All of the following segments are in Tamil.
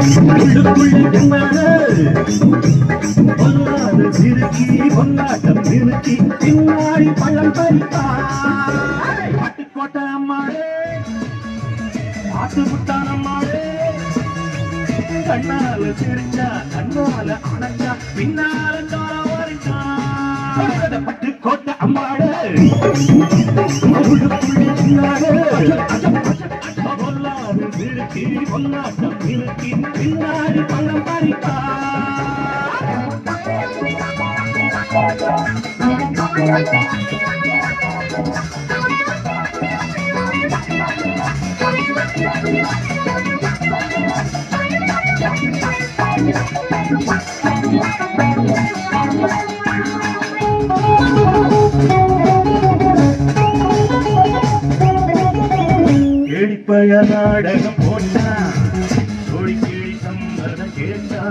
உள்ளுக்குள்ளே என்னது பொல்லாத சிறுக்கி பொல்லாட்டம் சிறுக்கி பின்னாடி பழம் பறித்தாய் பட்டுக்கோட்டை அம்மாளே ஆத்து புட்டான் அம்மாளே கண்ணால சிரிச்சா கண்ணால அணைச்சா பின்னால பட்டுக்கோட்டை அம்மாளே உள்ளுக்குள்ளே என்னது பொல்லாத சிறுக்கி பொல்லாட்டம் சிறுக்கி பின்னாடி பழம் கேடிப்பய நாடகம் போட்டா சோழி கேடி சம்மதம் கேட்டா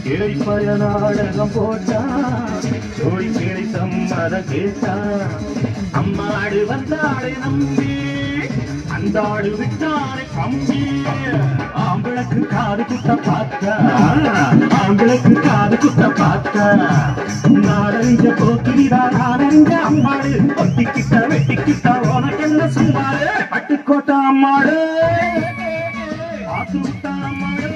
கேடிப்பய நாடகம் போட்டா சோழி கேடி சம்மதம் கேட்டா அம்மாடு வந்தாடை நம்பி அந்த ஆடு விட்டாடை கம்பி ஆம்பளுக்கு காது குத்த பார்த்தா ஆம்பளுக்கு காது குத்த பார்த்தா நாடறிஞ்ச போக்கிரிதான் நாடறிஞ்ச அம்மாடு ஒட்டிக்கிட்ட வெட்டிக்கிட்ட உனக்கு என்ன சும்மாடு பட்டுக்கோட்டை அம்மாடு ஆத்து விட்டா அம்மாடு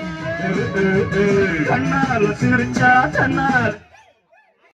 கண்ணால சிரிச்சா கண்ணால்